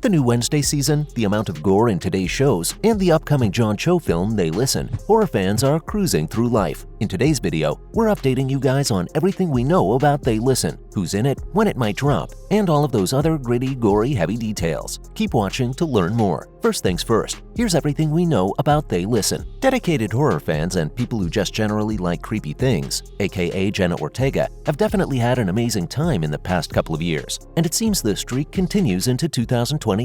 the new Wednesday season, the amount of gore in today's shows, and the upcoming John Cho film, They Listen, horror fans are cruising through life. In today's video, we're updating you guys on everything we know about They Listen, who's in it, when it might drop, and all of those other gritty, gory, heavy details. Keep watching to learn more. First things first, here's everything we know about They Listen. Dedicated horror fans and people who just generally like creepy things, aka Jenna Ortega, have definitely had an amazing time in the past couple of years, and it seems the streak continues into 2023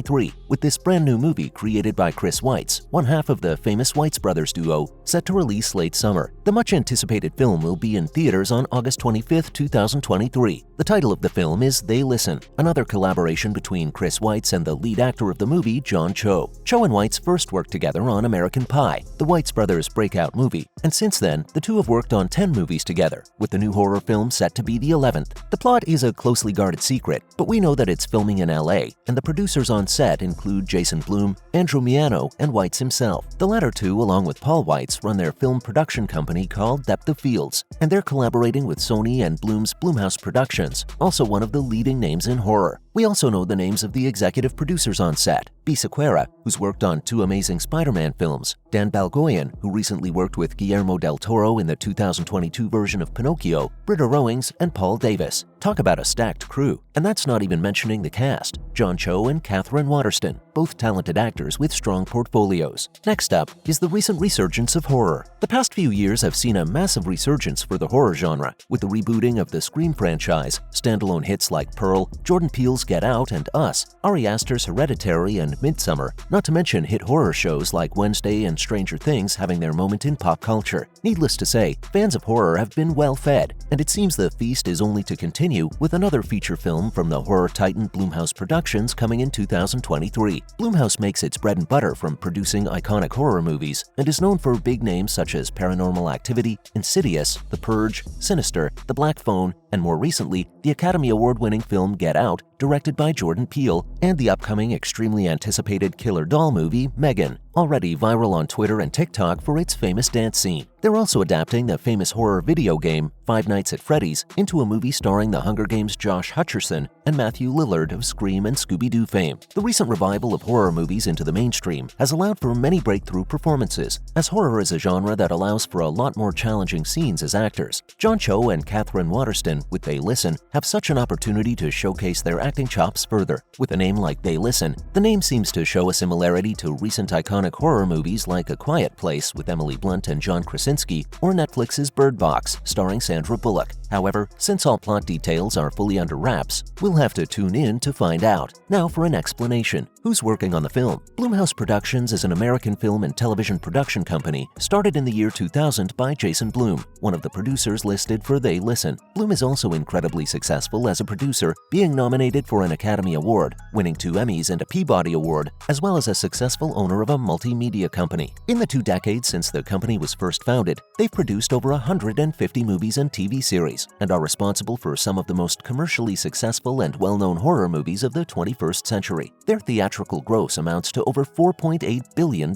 with this brand new movie created by Chris Weitz, one half of the famous Weitz brothers duo, set to release late summer. The much anticipated film will be in theaters on August 25, 2023. The title of the film is They Listen, another collaboration between Chris Weitz and the lead actor of the movie, John Cho. Cho and Weitz first worked together on American Pie, the Weitz brothers' breakout movie, and since then, the two have worked on 10 movies together, with the new horror film set to be the 11th. The plot is a closely guarded secret, but we know that it's filming in LA, and the producers on set include Jason Blum, Andrew Miano, and Weitz himself. The latter two, along with Paul Weitz, run their film production company called Depth of Fields, and they're collaborating with Sony and Blum's Blumhouse Productions, also one of the leading names in horror. We also know the names of the executive producers on set: B. Sequeira, who's worked on 2 amazing Spider-Man films, Dan Balgoyan, who recently worked with Guillermo del Toro in the 2022 version of Pinocchio, Britta Rowings, and Paul Davis. Talk about a stacked crew, and that's not even mentioning the cast: John Cho and Katherine Waterston, both talented actors with strong portfolios. Next up is the recent resurgence of horror. The past few years have seen a massive resurgence for the horror genre, with the rebooting of the Scream franchise, standalone hits like Pearl, Jordan Peele's Get Out and Us, Ari Aster's Hereditary and Midsommar, not to mention hit horror shows like Wednesday and Stranger Things having their moment in pop culture. Needless to say, fans of horror have been well fed, and it seems the feast is only to continue with another feature film from the horror titan Blumhouse Productions coming in 2023. Blumhouse makes its bread and butter from producing iconic horror movies and is known for big names such as Paranormal Activity, Insidious, The Purge, Sinister, The Black Phone, and more recently, the Academy Award-winning film Get Out, directed by Jordan Peele, and the upcoming extremely anticipated killer doll movie Megan, already viral on Twitter and TikTok for its famous dance scene. They're also adapting the famous horror video game Five Nights at Freddy's into a movie starring the Hunger Games' Josh Hutcherson and Matthew Lillard of Scream and Scooby-Doo fame. The recent revival of horror movies into the mainstream has allowed for many breakthrough performances, as horror is a genre that allows for a lot more challenging scenes as actors. John Cho and Katherine Waterston, with They Listen, have such an opportunity to showcase their acting chops further. With a name like They Listen, the name seems to show a similarity to recent iconic horror movies like A Quiet Place with Emily Blunt and John Krasinski, or Netflix's Bird Box, starring Sandra Bullock. However, since all plot details are fully under wraps, we'll have to tune in to find out. Now for an explanation. Who's working on the film? Blumhouse Productions is an American film and television production company started in the year 2000 by Jason Blum, one of the producers listed for They Listen. Blum is also incredibly successful as a producer, being nominated for an Academy Award, winning 2 Emmys and a Peabody Award, as well as a successful owner of a multimedia company. In the 2 decades since the company was first founded, they've produced over 150 movies and TV series, and are responsible for some of the most commercially successful and well-known horror movies of the 21st century. Their theatrical gross amounts to over $4.8 billion.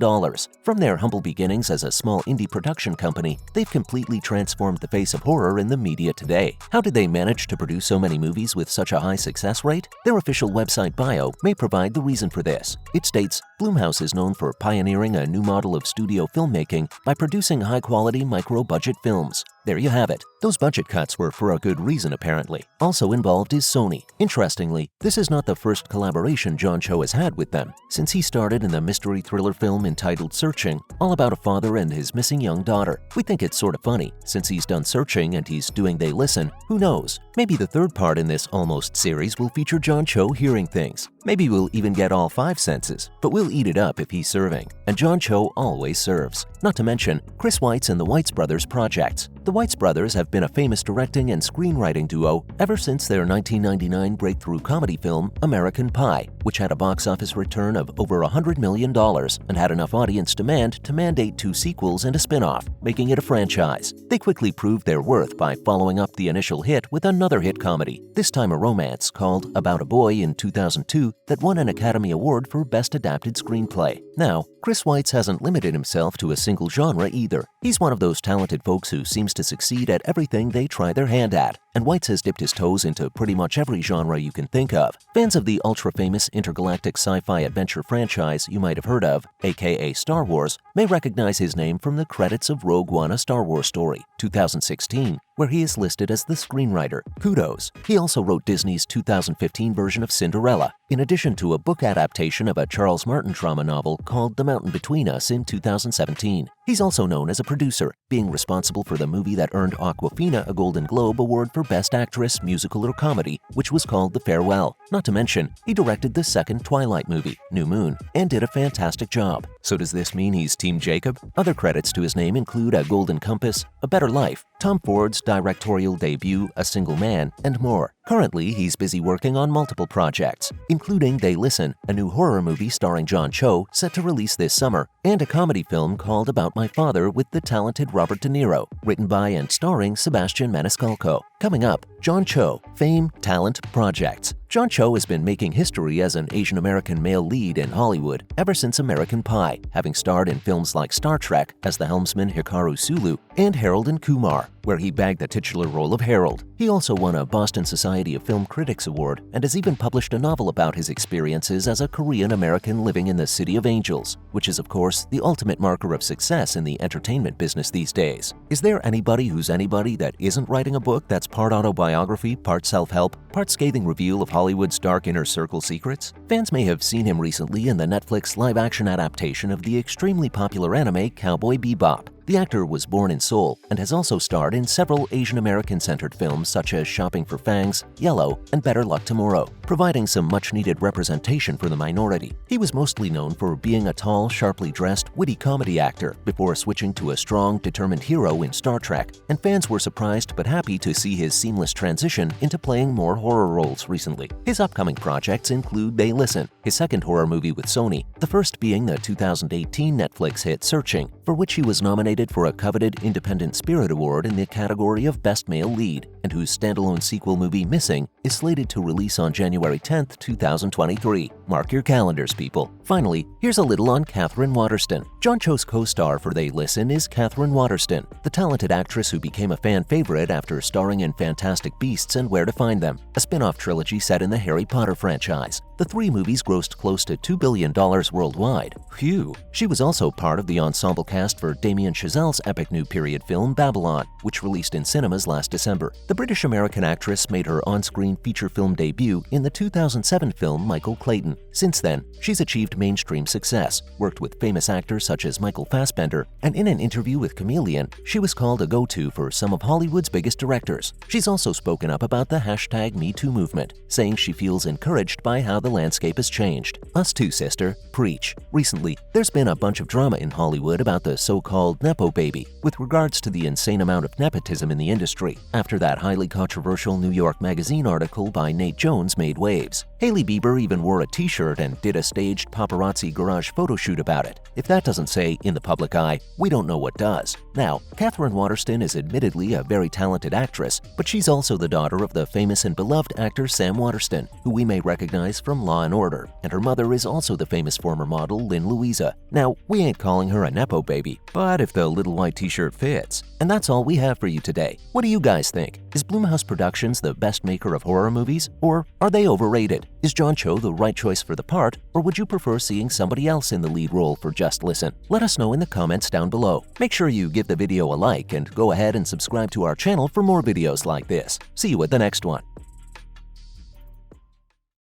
From their humble beginnings as a small indie production company, they've completely transformed the face of horror in the media today. How did they manage to produce so many movies with such a high success rate? Their official website bio may provide the reason for this. It states, Blumhouse is known for pioneering a new model of studio filmmaking by producing high-quality, micro-budget films. There you have it. Those budget cuts were for a good reason, apparently. Also involved is Sony. Interestingly, this is not the first collaboration John Cho has had with them, since he started in the mystery thriller film entitled Searching, all about a father and his missing young daughter. We think it's sort of funny, since he's done Searching and he's doing They Listen. Who knows? Maybe the third part in this almost series will feature John Cho hearing things. Maybe we'll even get all 5 senses, but we'll eat it up if he's serving. And John Cho always serves. Not to mention Chris Weitz and the Weitz brothers projects. The Weitz brothers have been a famous directing and screenwriting duo ever since their 1999 breakthrough comedy film American Pie, which had a box office return of over $100 million and had enough audience demand to mandate 2 sequels and a spin-off, making it a franchise. They quickly proved their worth by following up the initial hit with another hit comedy, this time a romance called About a Boy in 2002 that won an Academy Award for Best Adapted Screenplay. Now, Chris Weitz hasn't limited himself to a single genre either. He's one of those talented folks who seems to succeed at everything they try their hand at. and Weitz has dipped his toes into pretty much every genre you can think of. Fans of the ultra-famous intergalactic sci-fi adventure franchise you might have heard of, aka Star Wars, may recognize his name from the credits of Rogue One: A Star Wars Story, 2016, where he is listed as the screenwriter. Kudos. He also wrote Disney's 2015 version of Cinderella, in addition to a book adaptation of a Charles Martin drama novel called The Mountain Between Us in 2017. He's also known as a producer, being responsible for the movie that earned Awkwafina a Golden Globe Award for Best Actress, Musical or Comedy, which was called The Farewell. Not to mention, he directed the second Twilight movie, New Moon, and did a fantastic job. So does this mean he's Team Jacob? Other credits to his name include A Golden Compass, A Better Life, Tom Ford's directorial debut, A Single Man, and more. Currently, he's busy working on multiple projects, including They Listen, a new horror movie starring John Cho set to release this summer, and a comedy film called About My Father with the talented Robert De Niro, written by and starring Sebastian Maniscalco. Coming up, John Cho, Fame, Talent, Projects. John Cho has been making history as an Asian American male lead in Hollywood ever since American Pie, having starred in films like Star Trek as the helmsman Hikaru Sulu and Harold and Kumar, where he bagged the titular role of Harold. He also won a Boston Society of Film Critics Award and has even published a novel about his experiences as a Korean American living in the City of Angels, which is of course the ultimate marker of success in the entertainment business these days. Is there anybody who's anybody that isn't writing a book that's part autobiography, part self-help, part scathing reveal of Hollywood's dark inner circle secrets? Fans may have seen him recently in the Netflix live-action adaptation of the extremely popular anime Cowboy Bebop. The actor was born in Seoul and has also starred in several Asian American-centered films such as Shopping for Fangs, Yellow, and Better Luck Tomorrow, providing some much-needed representation for the minority. He was mostly known for being a tall, sharply dressed, witty comedy actor before switching to a strong, determined hero in Star Trek, and fans were surprised but happy to see his seamless transition into playing more horror roles recently. His upcoming projects include They Listen, his second horror movie with Sony, the first being the 2018 Netflix hit Searching, for which he was nominated for a coveted Independent Spirit Award in the category of Best Male Lead, and whose standalone sequel movie Missing is slated to release on January 10, 2023. Mark your calendars, people. Finally, here's a little on Katherine Waterston. John Cho's co-star for They Listen is Katherine Waterston, the talented actress who became a fan favorite after starring in Fantastic Beasts and Where to Find Them, a spin-off trilogy set in the Harry Potter franchise. The three movies grossed close to $2 billion worldwide. Phew! She was also part of the ensemble cast for Damien Chazelle's epic new period film Babylon, which released in cinemas last December. The British-American actress made her on-screen feature film debut in the 2007 film Michael Clayton. Since then, she's achieved mainstream success, worked with famous actors such as Michael Fassbender, and in an interview with Chameleon, she was called a go-to for some of Hollywood's biggest directors. She's also spoken up about the #MeToo movement, saying she feels encouraged by how the landscape has changed. Us too, sister. Preach. Recently, there's been a bunch of drama in Hollywood about the so-called Nepo baby, with regards to the insane amount of nepotism in the industry, after that highly controversial New York Magazine article by Nate Jones made waves. Hailey Bieber even wore a t-shirt and did a staged paparazzi garage photo shoot about it. If that doesn't say, in the public eye, we don't know what does. Now, Katherine Waterston is admittedly a very talented actress, but she's also the daughter of the famous and beloved actor Sam Waterston, who we may recognize from Law & Order, and her mother is also the famous former model Lynn Louisa. Now, we ain't calling her a Nepo baby, but if the little white t-shirt fits. And that's all we have for you today. What do you guys think? Is Blumhouse Productions the best maker of horror movies, or are they overrated? Is John Cho the right choice for the part, or would you prefer seeing somebody else in the lead role for Just Listen? Let us know in the comments down below. Make sure you give the video a like and go ahead and subscribe to our channel for more videos like this. See you at the next one.